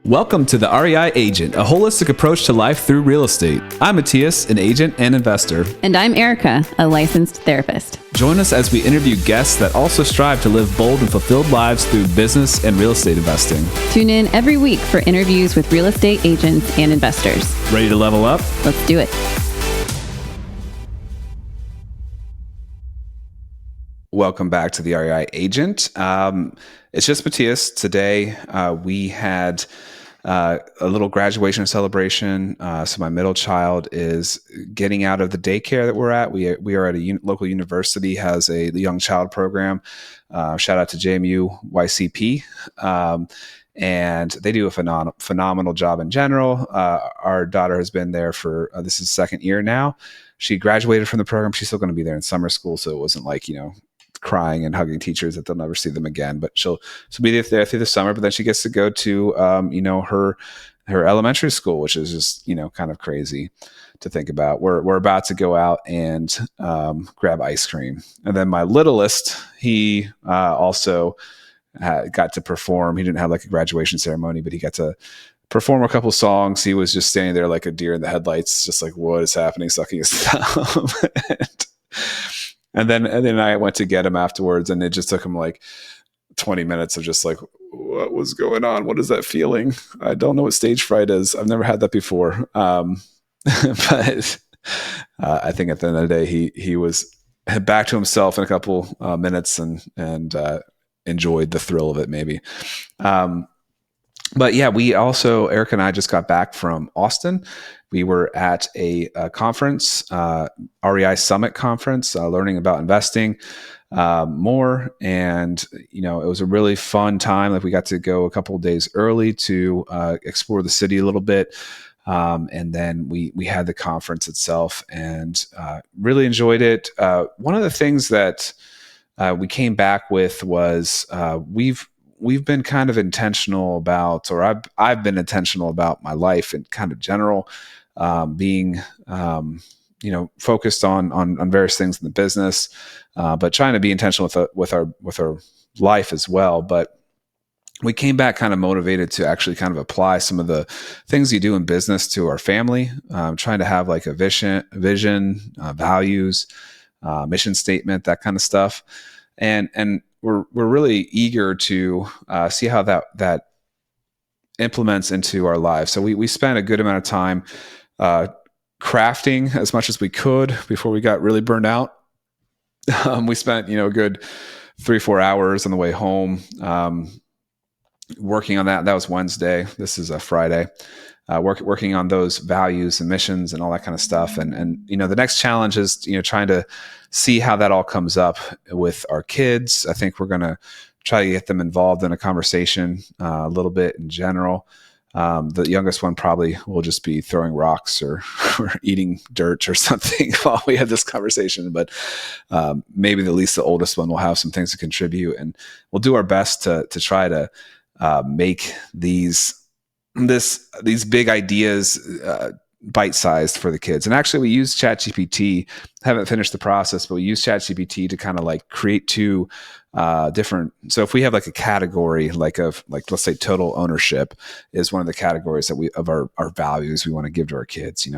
Welcome to the REI Agent, a holistic approach to life through real estate. I'm Mattias, an agent and investor. And I'm Erica, a licensed therapist. Join us as we interview guests that also strive to live bold and fulfilled lives through business and real estate investing. Tune in every week for interviews with real estate agents and investors. Ready to level up? Let's do it. Welcome back to the REI Agent. It's just Mattias. Today, we had a little graduation celebration. So my middle child is getting out of the daycare that we're at. We are at a local university, has a young child program. Shout out to JMU YCP. And they do a phenomenal job in general. Our daughter has been there for, this is second year now. She graduated from the program. She's still going to be there in summer school. So it wasn't like, crying and hugging teachers that they'll never see them again, but she'll be there through the summer, but then she gets to go to, her elementary school, which is just, kind of crazy to think about. We're about to go out and grab ice cream. And then my littlest, he also got to perform. He didn't have like a graduation ceremony, but he got to perform a couple songs. He was just standing there like a deer in the headlights, just like, what is happening? Sucking his thumb. And then I went to get him afterwards, and it just took him like 20 minutes of just like, what was going on? What is that feeling? I don't know what stage fright is. I've never had that before. But I think at the end of the day, he was back to himself in a couple minutes and enjoyed the thrill of it maybe. But yeah, Erica and I just got back from Austin. We were at a conference, REI Summit conference, learning about investing more. And, it was a really fun time. Like we got to go a couple of days early to explore the city a little bit. And then we had the conference itself and really enjoyed it. One of the things that we came back with was we've been kind of intentional about, or I've been intentional about my life in kind of general, being, focused on various things in the business, but trying to be intentional with our life as well. But we came back kind of motivated to actually kind of apply some of the things you do in business to our family, trying to have like a vision, values, mission statement, that kind of stuff. And we're really eager to see how that implements into our lives. So we spent a good amount of time crafting as much as we could before we got really burned out. We spent a good 3-4 hours on the way home working on that. That was Wednesday. This is a Friday. Working on those values and missions and all that kind of stuff. And the next challenge is trying to see how that all comes up with our kids. I think we're going to try to get them involved in a conversation a little bit in general. The youngest one probably will just be throwing rocks or eating dirt or something while we have this conversation. But maybe at least the oldest one will have some things to contribute, and we'll do our best to try to make these big ideas bite-sized for the kids. And actually we use ChatGPT. Haven't finished the process, but we use ChatGPT to kind of like create two different. So if we have like a category, let's say total ownership is one of the categories that of our values we want to give to our kids,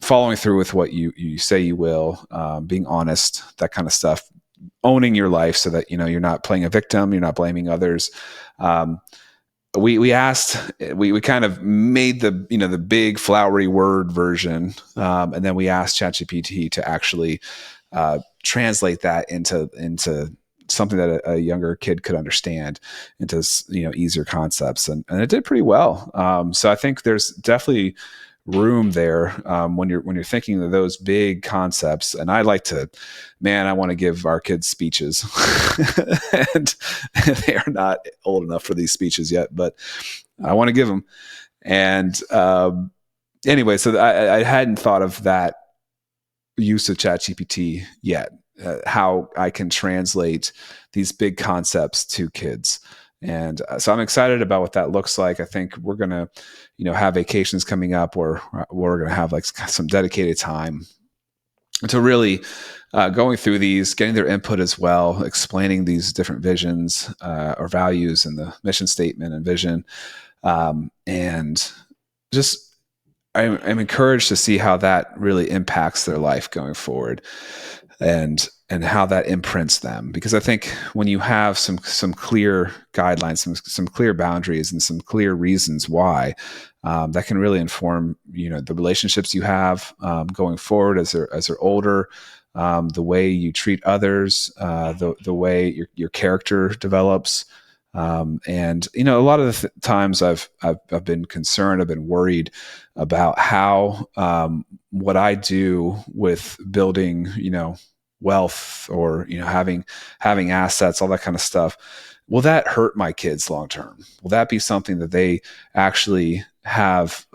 following through with what you say you will, being honest, that kind of stuff, owning your life so that, you're not playing a victim, you're not blaming others. We kind of made the big flowery word version, and then we asked ChatGPT to actually translate that into something that a younger kid could understand, into easier concepts, and it did pretty well. So I think there's definitely room there when you're thinking of those big concepts. And I want to give our kids speeches and they are not old enough for these speeches yet, but I want to give them. And anyway, so I hadn't thought of that use of ChatGPT yet, how I can translate these big concepts to kids. And so I'm excited about what that looks like. I think we're going to, have vacations coming up, or we're going to have like some dedicated time to really going through these, getting their input as well, explaining these different visions or values in the mission statement and vision, and just I'm encouraged to see how that really impacts their life going forward, and how that imprints them. Because I think when you have some clear guidelines, some clear boundaries, and some clear reasons why, that can really inform the relationships you have going forward as they're older, the way you treat others, the way your character develops. And a lot of the times I've been concerned, I've been worried about how what I do with building, wealth, or having assets, all that kind of stuff, will that hurt my kids long term? Will that be something that they actually have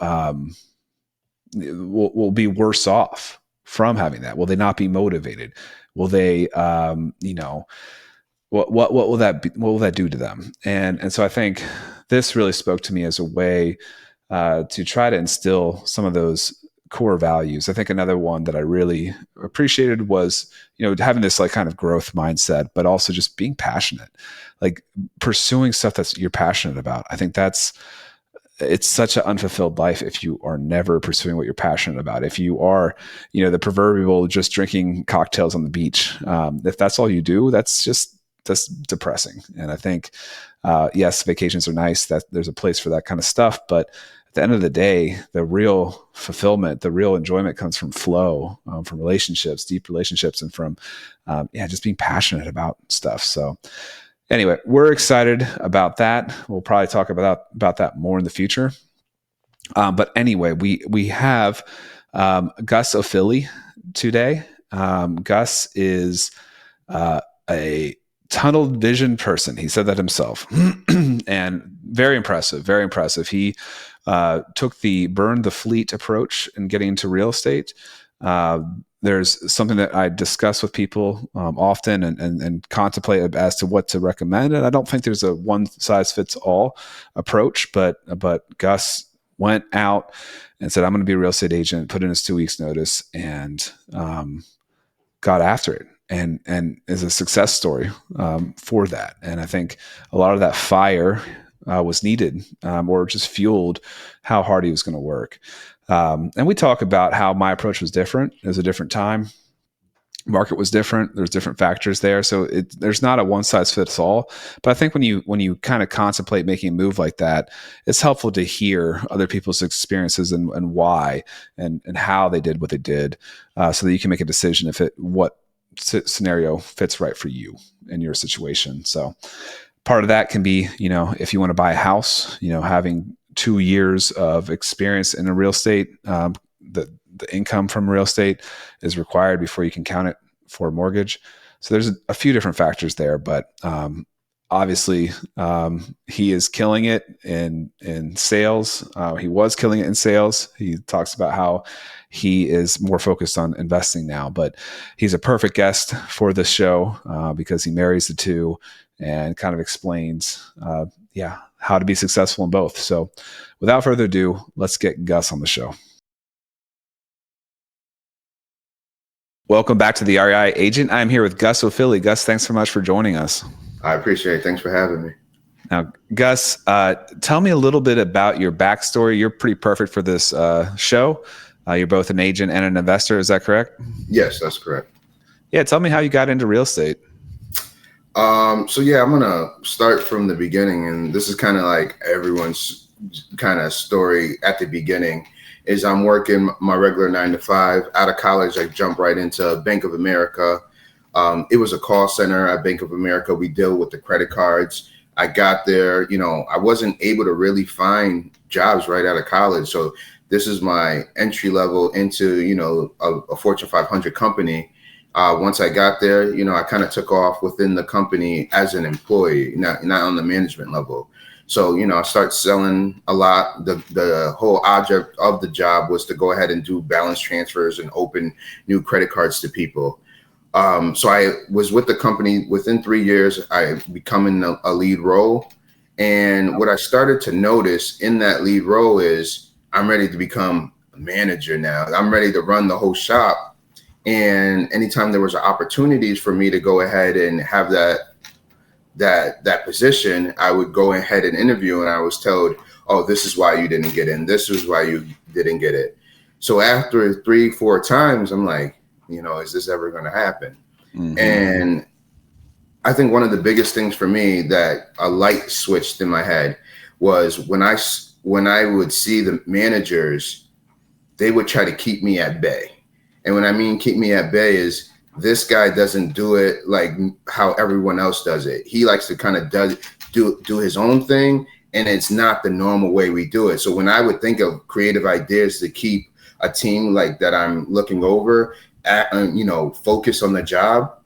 will be worse off from having that? Will they not be motivated? Will they what will that be, what will that do to them? And so I think this really spoke to me as a way to try to instill some of those core values. I think another one that I really appreciated was having this like kind of growth mindset, but also just being passionate, like pursuing stuff that you're passionate about. I think it's such an unfulfilled life if you are never pursuing what you're passionate about. If you are, the proverbial just drinking cocktails on the beach, if that's all you do, that's depressing. And I think, yes, vacations are nice, that there's a place for that kind of stuff. But at the end of the day, the real fulfillment, the real enjoyment comes from flow, from relationships, deep relationships, and from, just being passionate about stuff. So anyway, we're excited about that. We'll probably talk about that more in the future. But anyway, we have Gus Ofili today. Gus is a tunnel vision person. He said that himself, and very impressive. Very impressive. He took the burn the fleet approach in getting into real estate. There's something that I discuss with people often and contemplate as to what to recommend. And I don't think there's a one size fits all approach, but Gus went out and said, I'm going to be a real estate agent, put in his 2 weeks notice, and got after it. And is a success story for that. And I think a lot of that fire was needed, or just fueled how hard he was going to work. And we talk about how my approach was different. It was a different time. Market was different. There's different factors there. So there's not a one size fits all. But I think when you kind of contemplate making a move like that, it's helpful to hear other people's experiences and why and how they did what they did, so that you can make a decision if what scenario fits right for you in your situation. So part of that can be, if you want to buy a house, having 2 years of experience in a real estate, the income from real estate is required before you can count it for a mortgage. So there's a few different factors there, but obviously he is killing it in sales. He was killing it in sales. He talks about how he is more focused on investing now, but he's a perfect guest for this show because he marries the two and kind of explains, how to be successful in both. So without further ado, let's get Gus on the show. Welcome back to the REI Agent. I'm here with Gus Ofili. Gus, thanks so much for joining us. I appreciate it. Thanks for having me. Now, Gus, tell me a little bit about your backstory. You're pretty perfect for this show. You're both an agent and an investor. Is that correct? Yes, that's correct. Yeah. Tell me how you got into real estate. I'm going to start from the beginning. And this is kind of like everyone's kind of story at the beginning. Is I'm working my regular 9 to 5. Out of college, I jumped right into Bank of America. It was a call center at Bank of America. We deal with the credit cards. I got there, I wasn't able to really find jobs right out of college. So this is my entry level into, a Fortune 500 company. Once I got there, I kind of took off within the company as an employee, not on the management level. So, I started selling a lot. The whole object of the job was to go ahead and do balance transfers and open new credit cards to people. So I was with the company within 3 years. I become in a lead role. And what I started to notice in that lead role is I'm ready to become a manager now. I'm ready to run the whole shop. And anytime there was opportunities for me to go ahead and have that position, I would go ahead and interview, and I was told, oh, this is why you didn't get in. This is why you didn't get it. So after 3-4 times, I'm like, is this ever going to happen? Mm-hmm. And I think one of the biggest things for me that a light switched in my head was when I would see the managers, they would try to keep me at bay. And when I mean keep me at bay is this guy doesn't do it like how everyone else does it. He likes to kind of do his own thing, and it's not the normal way we do it. So when I would think of creative ideas to keep a team like that I'm looking over, focus on the job,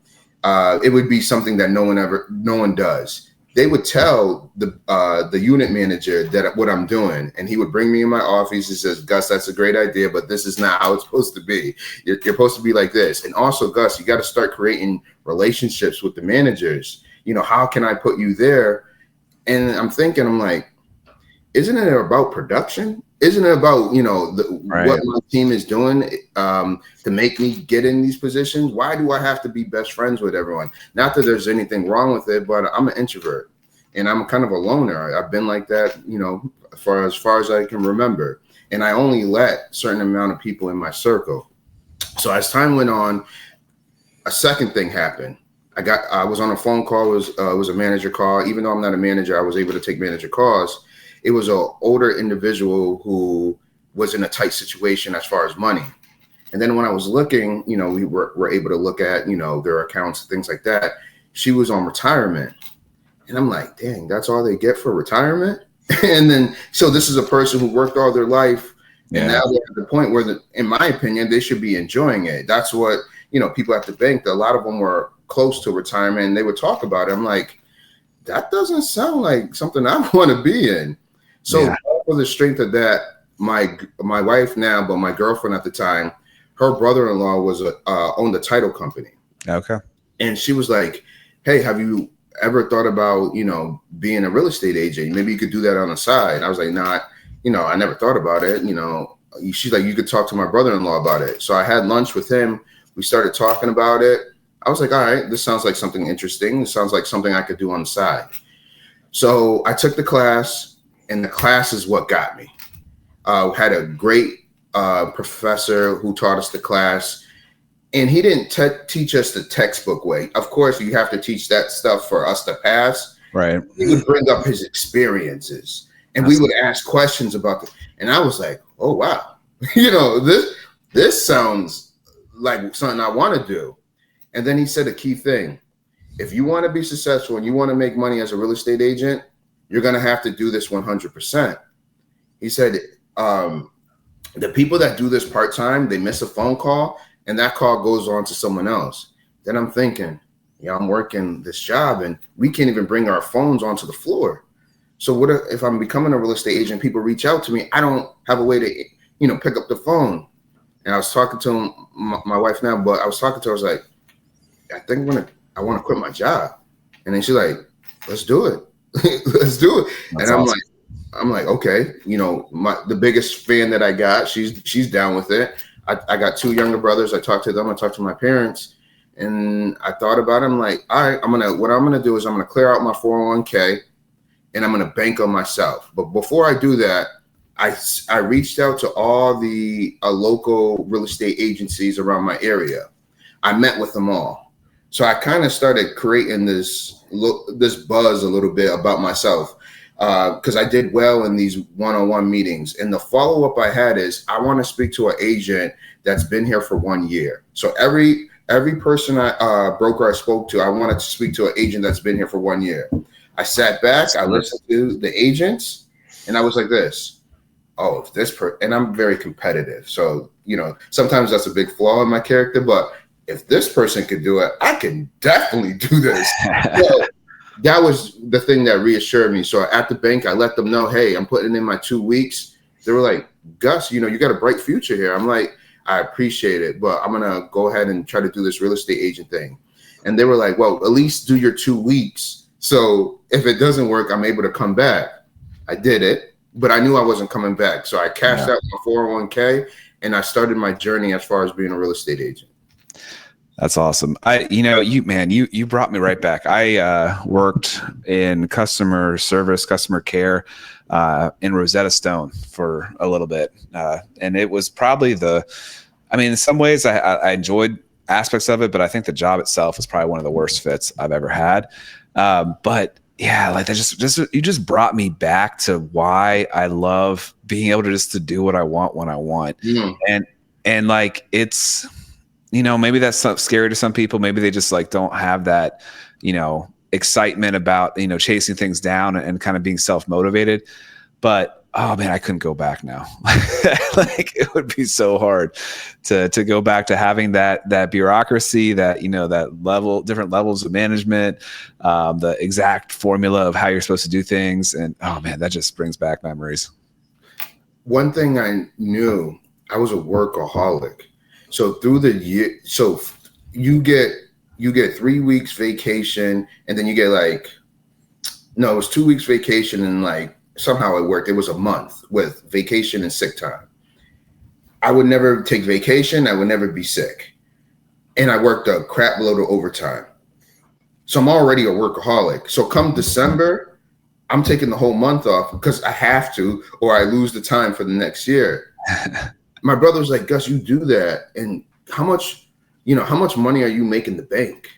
it would be something that no one does. They would tell the unit manager that what I'm doing, and he would bring me in my office. He says, Gus, that's a great idea, but this is not how it's supposed to be. You're supposed to be like this. And also, Gus, you got to start creating relationships with the managers. How can I put you there? And I'm like, isn't it about production? Isn't it about, right, what my team is doing to make me get in these positions? Why do I have to be best friends with everyone? Not that there's anything wrong with it, but I'm an introvert and I'm kind of a loner. I've been like that, for as far as I can remember. And I only let a certain amount of people in my circle. So as time went on, a second thing happened. I was on a phone call. It was a manager call. Even though I'm not a manager, I was able to take manager calls. It was an older individual who was in a tight situation as far as money. And then when I was looking, we were able to look at, their accounts, things like that. She was on retirement. And I'm like, dang, that's all they get for retirement? And then, so this is a person who worked all their life. Yeah. And now they're at the point where, in my opinion, they should be enjoying it. That's what, people at the bank, a lot of them were close to retirement, and they would talk about it. I'm like, that doesn't sound like something I want to be in. So for the strength of that, my wife now, but my girlfriend at the time, her brother-in-law was owned a title company. Okay. And she was like, hey, have you ever thought about, being a real estate agent? Maybe you could do that on the side. I was like, I never thought about it. She's like, you could talk to my brother-in-law about it. So I had lunch with him. We started talking about it. I was like, all right, this sounds like something interesting. It sounds like something I could do on the side. So I took the class. And the class is what got me. Had a great professor who taught us the class. And he didn't teach us the textbook way. Of course, you have to teach that stuff for us to pass. Right. He would bring up his experiences. And we would ask questions about it. And I was like, oh, wow. This sounds like something I want to do. And then he said a key thing. If you want to be successful and you want to make money as a real estate agent, you're going to have to do this 100%. He said, the people that do this part-time, they miss a phone call and that call goes on to someone else. Then I'm thinking, I'm working this job and we can't even bring our phones onto the floor. So what if I'm becoming a real estate agent, people reach out to me, I don't have a way to, pick up the phone. And I was talking to him, my wife now, but I was talking to her, I was like, I think I want to quit my job. And then she's like, let's do it. Let's do it. That's and awesome. I'm like, okay, the biggest fan that I got, she's down with it. I got 2 younger brothers. I talked to them. I talked to my parents, and I thought about it. I'm like, all right, what I'm gonna do is I'm gonna clear out my 401k, and I'm gonna bank on myself. But before I do that, I reached out to all the local real estate agencies around my area. I met with them all. So I kind of started creating this buzz a little bit about myself because I did well in these one-on-one meetings. And the follow-up I had is I want to speak to an agent that's been here for 1 year. So every person broker I spoke to, I wanted to speak to an agent that's been here for 1 year. I sat back, I listened to the agents, and I was like this. Oh, if this and I'm very competitive. So, sometimes that's a big flaw in my character, but if this person could do it, I can definitely do this. So that was the thing that reassured me. So at the bank, I let them know, hey, I'm putting in my 2 weeks. They were like, Gus, you got a bright future here. I'm like, I appreciate it, but I'm going to go ahead and try to do this real estate agent thing. And they were like, well, at least do your 2 weeks. So if it doesn't work, I'm able to come back. I did it, but I knew I wasn't coming back. So I cashed out my 401k and I started my journey as far as being a real estate agent. That's awesome. You brought me right back. I worked in customer service, customer care, in Rosetta Stone for a little bit. And it was probably in some ways I enjoyed aspects of it, but I think the job itself was probably one of the worst fits I've ever had. But yeah, like that you just brought me back to why I love being able to do what I want when I want. And like, it's, maybe that's scary to some people. Maybe they just like don't have that, excitement about, chasing things down and kind of being self-motivated. But oh man, I couldn't go back now. Like it would be so hard to go back to having that bureaucracy, that, that different levels of management, the exact formula of how you're supposed to do things. And oh man, that just brings back memories. One thing I knew, I was a workaholic. So through the year, so you get 3 weeks vacation, and then you get it was 2 weeks vacation, and like somehow it worked. It was a month with vacation and sick time. I would never take vacation. I would never be sick. And I worked a crap load of overtime. So I'm already a workaholic. So come December, I'm taking the whole month off because I have to, or I lose the time for the next year. My brother was like, Gus, you do that, and how much money are you making the bank?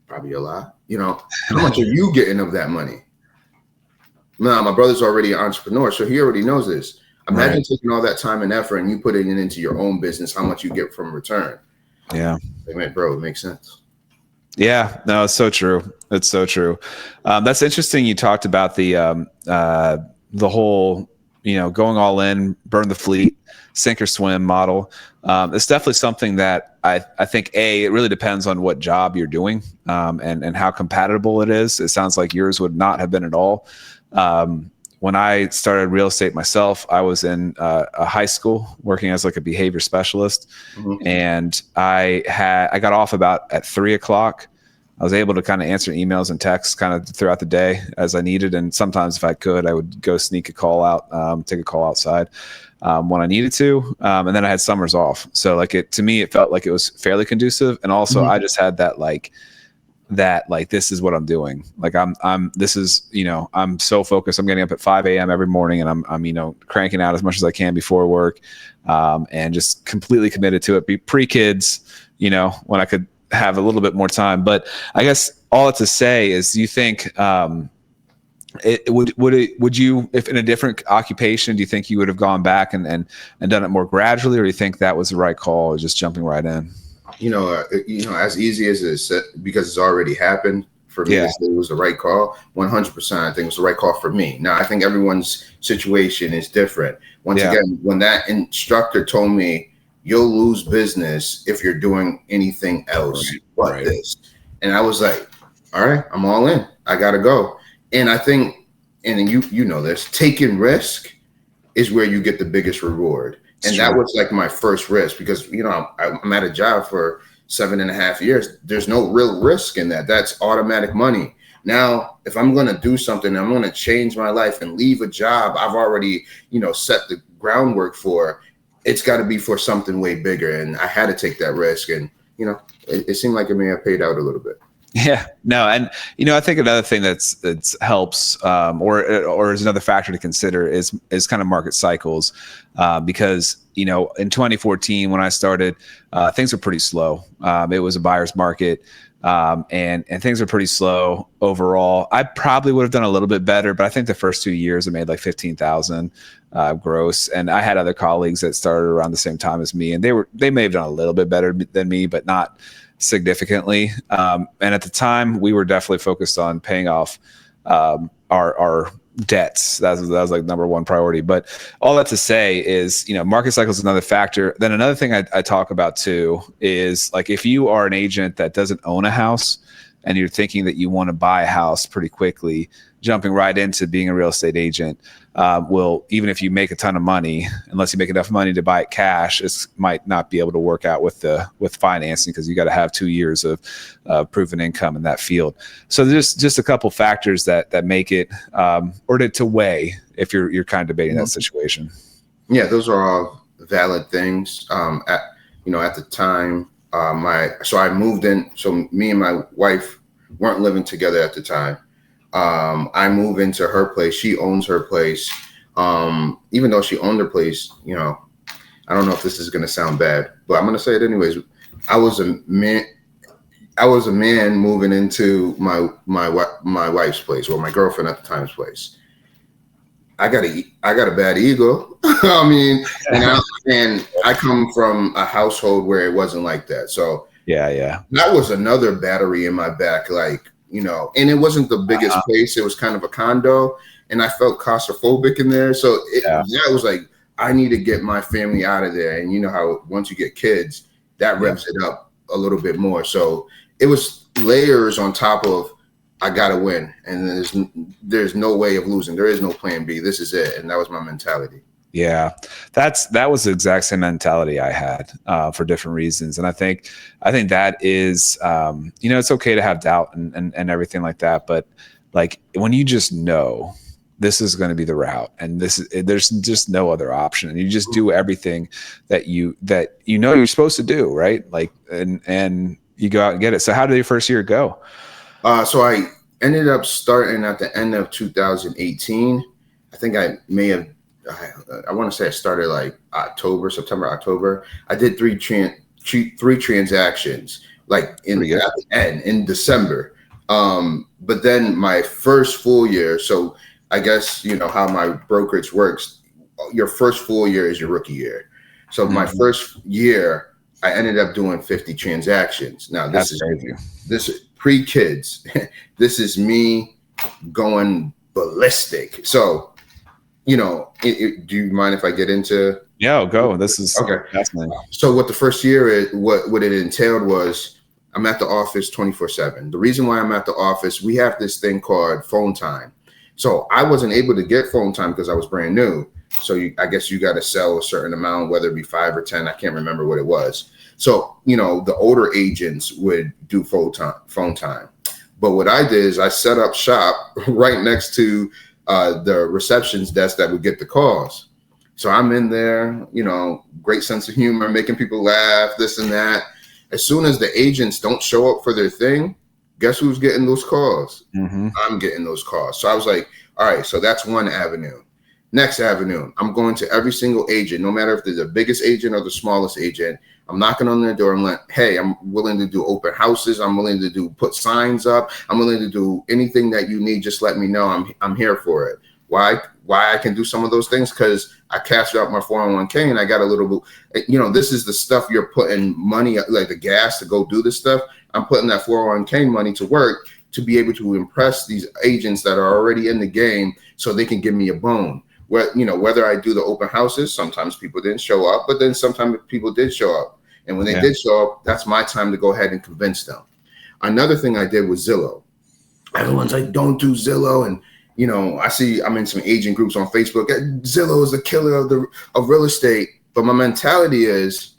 Probably a lot. How much are you getting of that money? No, my brother's already an entrepreneur, so he already knows this. Imagine taking all that time and effort and you putting it into your own business, how much you get from return. Yeah. Like, man, bro, it makes sense. Yeah, no, it's so true. It's so true. That's interesting. You talked about the whole, going all in, burn the fleet, sink or swim model. It's definitely something that I think, it really depends on what job you're doing, and how compatible it is. It sounds like yours would not have been at all. When I started real estate myself, I was in a high school working as like a behavior specialist. Mm-hmm. And I got off about at 3:00. I was able to kind of answer emails and texts kind of throughout the day as I needed. And sometimes if I could, I would go sneak a call out, take a call outside when I needed to. And then I had summers off. So like to me, it felt like it was fairly conducive. And also I just had that this is what I'm doing. Like I'm so focused. I'm getting up at 5 a.m. every morning, and I'm cranking out as much as I can before work, and just completely committed to it. Be pre-kids, when I could have a little bit more time. But I guess all that to say is, do you think would you, if in a different occupation, do you think you would have gone back and done it more gradually, or do you think that was the right call, or just jumping right in? As easy as it is, because it's already happened for me, it was the right call. 100%, I think it was the right call for me. Now, I think everyone's situation is different. Once again, when that instructor told me, you'll lose business if you're doing anything else but this. And I was like, all right, I'm all in. I got to go. And I think, and you know this, taking risk is where you get the biggest reward. And that was like my first risk, because, I'm at a job for 7.5 years. There's no real risk in that. That's automatic money. Now, if I'm going to do something, I'm going to change my life and leave a job I've already, set the groundwork for. It's got to be for something way bigger. And I had to take that risk. And, it seemed like it may have paid out a little bit. Yeah, no. And, I think another thing that's helps, or is another factor to consider is kind of market cycles, because, in 2014, when I started, things were pretty slow. It was a buyer's market, and things were pretty slow overall. I probably would have done a little bit better, but I think the first 2 years I made like 15,000 gross. And I had other colleagues that started around the same time as me, and they may have done a little bit better than me, but not significantly. And at the time, we were definitely focused on paying off our debts. That was like number one priority. But all that to say is, market cycle is another factor. Then another thing I talk about too is, like, if you are an agent that doesn't own a house and you're thinking that you want to buy a house pretty quickly, jumping right into being a real estate agent will, even if you make a ton of money, unless you make enough money to buy it cash, it might not be able to work out with financing, because you got to have 2 years of proven income in that field. So there's just a couple factors that make it, or to weigh if you're kind of debating that situation. Yeah, those are all valid things. At the time, So I moved in. So me and my wife weren't living together at the time. I moved into her place. She owns her place. Even though she owned her place, I don't know if this is going to sound bad, but I'm going to say it anyways. I was a man. I was a man moving into my wife's place, or my girlfriend at the time's place. I got a bad ego. I mean, and I come from a household where it wasn't like that. So yeah, that was another battery in my back, and it wasn't the biggest place. It was kind of a condo, and I felt claustrophobic in there. So that was like, I need to get my family out of there. And you know how once you get kids, that revs it up a little bit more. So it was layers on top of, I gotta win, and there's no way of losing. There is no plan B. This is it, and that was my mentality. Yeah, that was the exact same mentality I had for different reasons, and I think that is it's okay to have doubt and everything like that, but like when you just know this is going to be the route, and there's just no other option, and you just do everything that you're supposed to do, right? Like and you go out and get it. So how did your first year go? So I ended up starting at the end of 2018. I think I may have, I want to say I started like September, October. I did three transactions, like at the end in December. But then my first full year, so I guess, how my brokerage works, your first full year is your rookie year. So my first year, I ended up doing 50 transactions. Now this is crazy. This is pre-kids. This is me going ballistic. So, do you mind if I get into? Yeah, go. This is okay. Fascinating. So what the first year is, what it entailed was, I'm at the office 24/7. The reason why I'm at the office, we have this thing called phone time. So I wasn't able to get phone time because I was brand new. So I guess you got to sell a certain amount, whether it be 5 or 10. I can't remember what it was. So, the older agents would do phone time. But what I did is I set up shop right next to the reception's desk that would get the calls. So I'm in there, great sense of humor, making people laugh, this and that. As soon as the agents don't show up for their thing, guess who's getting those calls? I'm getting those calls. So I was like, all right, so that's one avenue. Next avenue, I'm going to every single agent, no matter if they're the biggest agent or the smallest agent. I'm knocking on their door. I'm like, hey, I'm willing to do open houses. I'm willing to put signs up. I'm willing to do anything that you need. Just let me know. I'm here for it. Why I can do some of those things? Because I cashed out my 401k and I got a little bit, this is the stuff you're putting money, like the gas to go do this stuff. I'm putting that 401k money to work to be able to impress these agents that are already in the game so they can give me a bone. Whether I do the open houses, sometimes people didn't show up, but then sometimes people did show up. And when they did show up, that's my time to go ahead and convince them. Another thing I did was Zillow. Everyone's like, don't do Zillow. And, I'm in some agent groups on Facebook. Zillow is the killer of real estate. But my mentality is,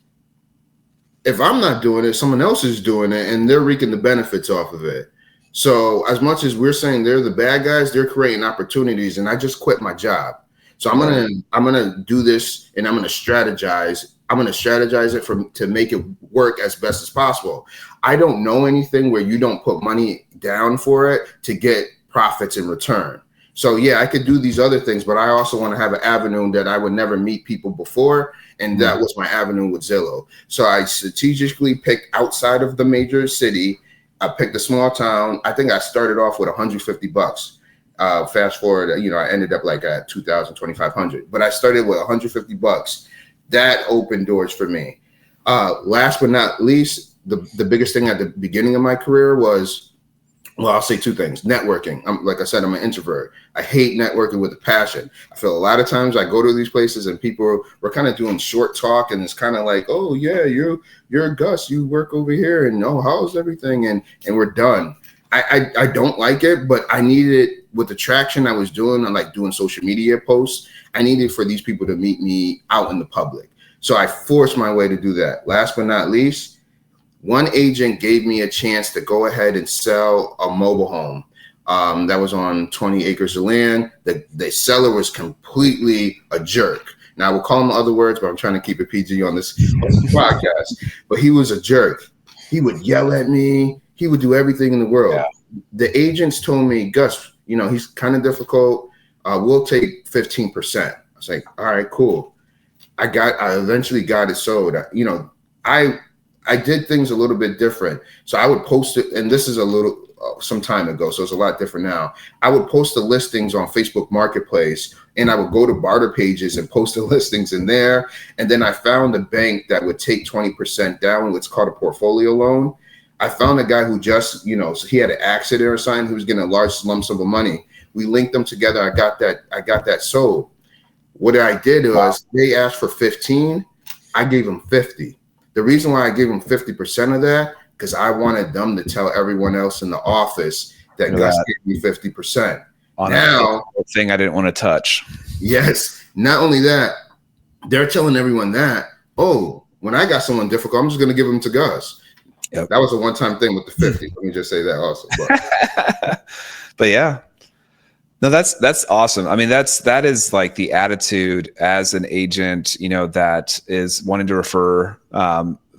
if I'm not doing it, someone else is doing it and they're reaping the benefits off of it. So as much as we're saying they're the bad guys, they're creating opportunities. And I just quit my job. So I'm gonna do this, and I'm gonna strategize. I'm gonna strategize it to make it work as best as possible. I don't know anything where you don't put money down for it to get profits in return. So yeah, I could do these other things, but I also want to have an avenue that I would never meet people before, and that was my avenue with Zillow. So I strategically picked outside of the major city. I picked a small town. I think I started off with $150. Fast forward, I ended up like at $2,000, $2,500, but I started with $150. That opened doors for me. Last but not least, the biggest thing at the beginning of my career was, well, I'll say two things. Networking. Like I said, I'm an introvert. I hate networking with a passion. I feel a lot of times I go to these places and people were kind of doing short talk, and it's kind of like, oh yeah, you're Gus, you work over here, and oh, how's everything? And we're done. I don't like it, but I needed it with the traction I was doing. I like doing social media posts. I needed for these people to meet me out in the public. So I forced my way to do that. Last but not least, one agent gave me a chance to go ahead and sell a mobile home that was on 20 acres of land. The seller was completely a jerk. Now I will call him other words, but I'm trying to keep it PG on this podcast. But he was a jerk. He would yell at me. He would do everything in the world. Yeah. The agents told me, Gus, he's kind of difficult. We'll take 15%. I was like, all right, cool. I eventually got it sold. I did things a little bit different. So I would post it, and this is some time ago, so it's a lot different now. I would post the listings on Facebook Marketplace, and I would go to barter pages and post the listings in there. And then I found a bank that would take 20% down, what's called a portfolio loan. I found a guy who just, he had an accident or something. He was getting a large lump sum of money. We linked them together. I got that sold. What I did was they asked for 15. I gave them 50. The reason why I gave them 50% of that, because I wanted them to tell everyone else in the office that Gus gave me 50%. On now, a thing I didn't want to touch. Yes. Not only that, they're telling everyone that, when I got someone difficult, I'm just going to give them to Gus. Yep. That was a one-time thing with the 50. Let me just say that also. But yeah. No, that's awesome. I mean, that is like the attitude as an agent, that is wanting to refer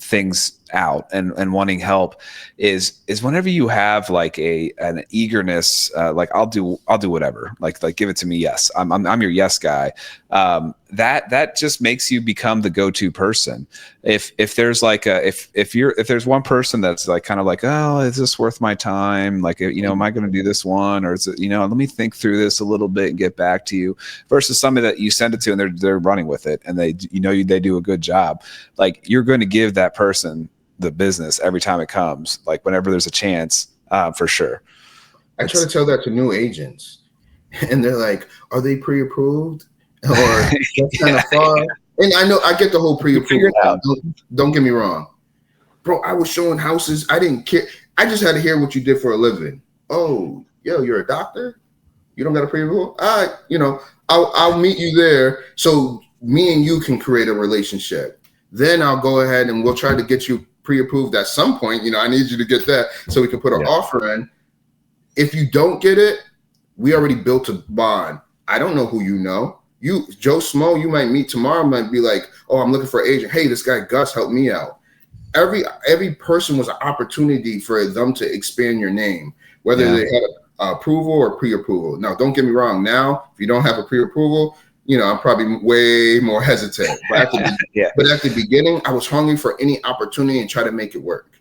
things out and wanting help is whenever you have like an eagerness, like I'll do whatever, like give it to me. Yes. I'm your yes guy. That just makes you become the go-to person. If there's like if there's one person that's like kind of like, oh, is this worth my time? Like, am I going to do this one, or is it, let me think through this a little bit and get back to you, versus somebody that you send it to and they're running with it and they do a good job. Like, you're going to give that person the business every time it comes, like whenever there's a chance, for sure. I try to tell that to new agents and they're like, are they pre-approved? Or that's kind of far. And I know I get the whole pre-approval. Don't get me wrong. Bro, I was showing houses. I didn't care. I just had to hear what you did for a living. Oh, you're a doctor? You don't got a pre-approval? All right, I'll meet you there so me and you can create a relationship. Then I'll go ahead and we'll try to get you pre-approved at some point. I need you to get that so we can put an offer in. If you don't get it, we already built a bond. I don't know who you know. You, Joe Smo, you might meet tomorrow, might be like, oh, I'm looking for an agent. Hey, this guy Gus helped me out. Every person was an opportunity for them to expand your name, whether they had approval or pre-approval. Now, don't get me wrong. Now, if you don't have a pre-approval, I'm probably way more hesitant. But at the beginning, I was hungry for any opportunity and try to make it work.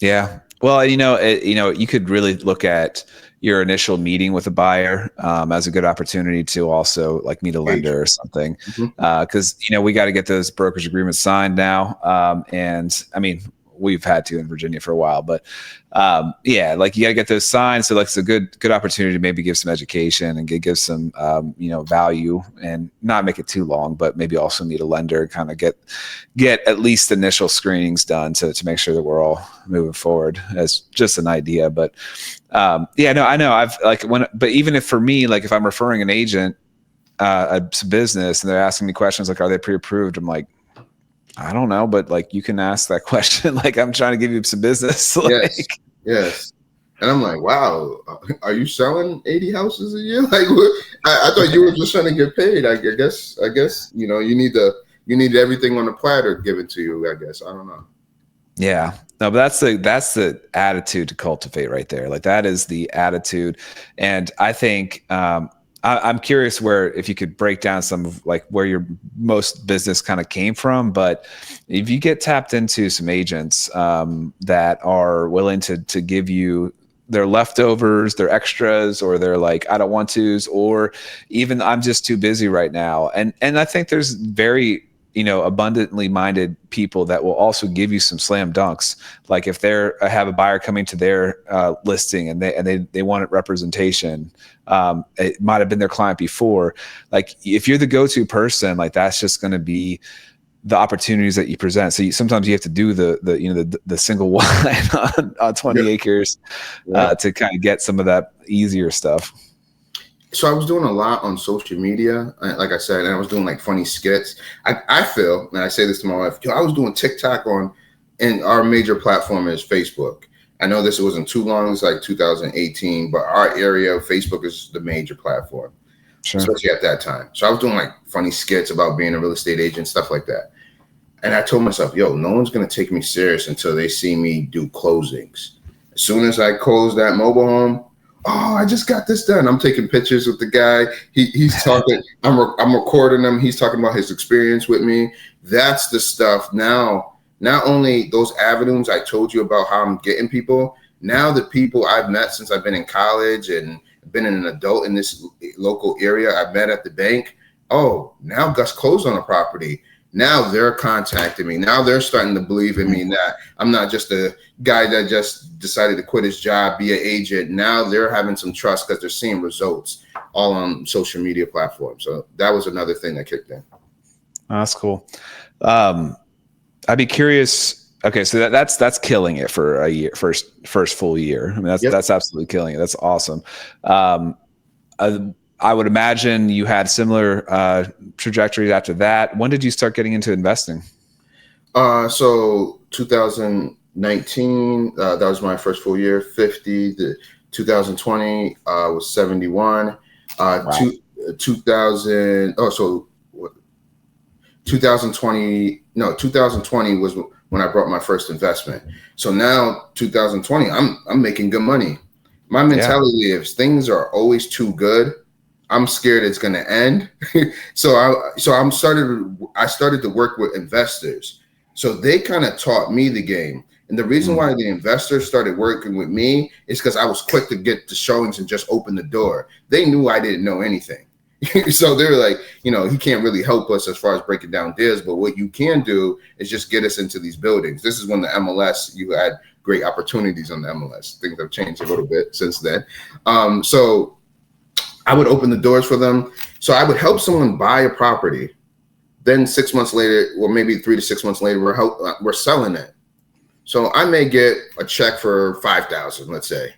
Yeah. Well, you could really look at your initial meeting with a buyer as a good opportunity to also like meet a lender or something. Because, we got to get those brokerage agreements signed now. And I mean, we've had to in Virginia for a while, but like you got to get those signed. So like it's a good opportunity to maybe give some education and give some value and not make it too long, but maybe also meet a lender, kind of get at least initial screenings done to make sure that we're all moving forward as just an idea. But I know I've but even if for me, like if I'm referring an agent a business and they're asking me questions like, are they pre-approved? I'm like, I don't know, but like you can ask that question. Like, I'm trying to give you some business. Yes. And I'm like, wow, are you selling 80 houses a year? Like, I thought you were just trying to get paid. I guess you need everything on the platter given to you. I guess I don't know. Yeah, no, but that's the attitude to cultivate right there. Like that is the attitude, and I think I'm curious if you could break down some of like where your most business kind of came from. But if you get tapped into some agents that are willing to give you their leftovers, their extras, or they're like, I don't want tos, or even I'm just too busy right now. And I think there's very abundantly minded people that will also give you some slam dunks. Like if have a buyer coming to their listing and they want representation, it might have been their client before. Like if you're the go-to person, like that's just going to be the opportunities that you present. So sometimes you have to do the single wide on 20 acres to kind of get some of that easier stuff. So I was doing a lot on social media, like I said, and I was doing like funny skits. I feel, and I say this to my wife, I was doing TikTok and our major platform is Facebook. I know this wasn't too long, it's like 2018, but our area of Facebook is the major platform. Sure. especially at that time. So I was doing like funny skits about being a real estate agent, stuff like that. And I told myself, yo, no one's going to take me serious until they see me do closings. As soon as I close that mobile home, oh, I just got this done. I'm taking pictures with the guy. He's talking. I'm recording him. He's talking about his experience with me. That's the stuff. Now, not only those avenues I told you about how I'm getting people, now the people I've met since I've been in college and been an adult in this local area I've met at the bank. Oh, now Gus closed on a property. Now they're contacting me. Now they're starting to believe in me that I'm not just a guy that just decided to quit his job, be an agent. Now they're having some trust because they're seeing results all on social media platforms. So that was another thing that kicked in. Oh, that's cool. I'd be curious. Okay, so that's killing it for a year, first full year. I mean, that's absolutely killing it. That's awesome. I would imagine you had similar trajectories after that. When did you start getting into investing? So 2019, that was my first full year. 50. The 2020 was 71. Wow. 2020 was when I brought my first investment. So now 2020, I'm making good money. My mentality is things are always too good, I'm scared it's going to end. So I started to work with investors. So they kind of taught me the game. And the reason why the investors started working with me is because I was quick to get the showings and just open the door. They knew I didn't know anything. So they were like, he can't really help us as far as breaking down deals, but what you can do is just get us into these buildings. This is when the MLS, you had great opportunities on the MLS. Things have changed a little bit since then. So I would open the doors for them. So I would help someone buy a property. Then 6 months later, or maybe 3 to 6 months later, we're selling it. So I may get a check for $5,000, let's say.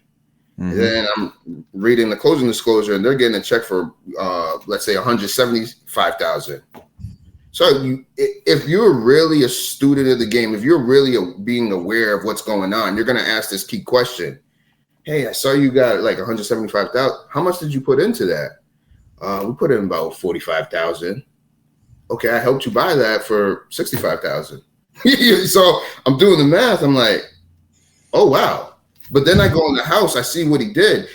Mm-hmm. And then I'm reading the closing disclosure, and they're getting a check for, let's say, $175,000. So if you're really a student of the game, if you're really being aware of what's going on, you're going to ask this key question. Hey, I saw you got like $175,000. How much did you put into that? We put in about $45,000. Okay, I helped you buy that for $65,000. So I'm doing the math. I'm like, oh, wow. But then I go in the house, I see what he did.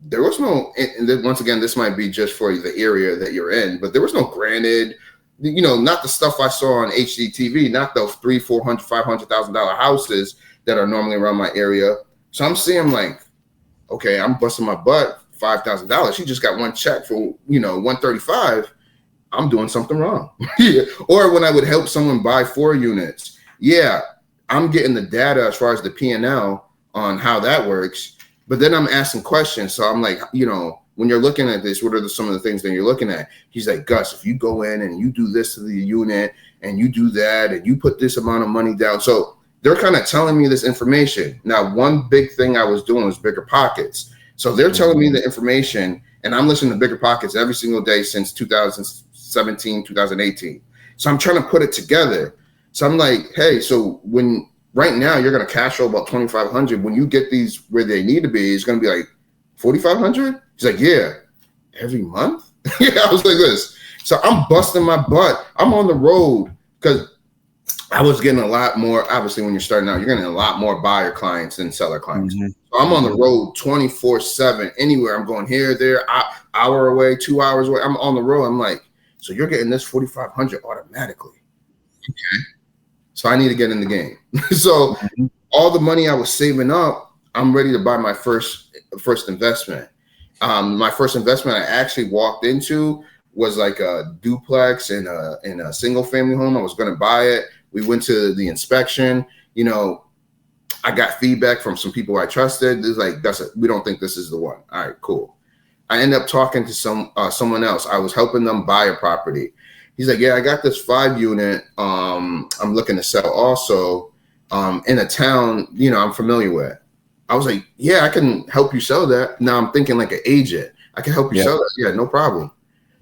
There was no, and once again, this might be just for the area that you're in, but there was no granted, not the stuff I saw on HGTV, not those $300,000, $400,000, $500,000 houses that are normally around my area. So I'm seeing like, okay, I'm busting my butt, $5,000. He just got one check for, $135,000. I'm doing something wrong. Or when I would help someone buy 4 units, I'm getting the data as far as the P&L on how that works. But then I'm asking questions. So I'm like, when you're looking at this, what are some of the things that you're looking at? He's like, Gus, if you go in and you do this to the unit and you do that and you put this amount of money down. So they're kind of telling me this information. Now, one big thing I was doing was BiggerPockets. So they're telling me the information, and I'm listening to BiggerPockets every single day since 2017, 2018. So I'm trying to put it together. So I'm like, hey, so right now you're going to cash flow about $2,500. When you get these where they need to be, it's going to be like $4,500. He's like, yeah, every month. I was like this. So I'm busting my butt. I'm on the road because I was getting a lot more. Obviously, when you're starting out, you're getting a lot more buyer clients than seller clients. Mm-hmm. So I'm on the road 24/7. Anywhere I'm going here, there, hour away, 2 hours away. I'm on the road. I'm like, so you're getting this $4,500 automatically. Okay. So I need to get in the game. So all the money I was saving up, I'm ready to buy my first investment. My first investment I actually walked into was like a duplex in a single family home. I was going to buy it. We went to the inspection. I got feedback from some people I trusted. It's like, we don't think this is the one. All right, cool. I ended up talking to someone else. I was helping them buy a property. He's like, yeah, I got this 5-unit. I'm looking to sell also in a town, I'm familiar with. I was like, yeah, I can help you sell that. Now I'm thinking like an agent. I can help you sell that. Yeah, no problem.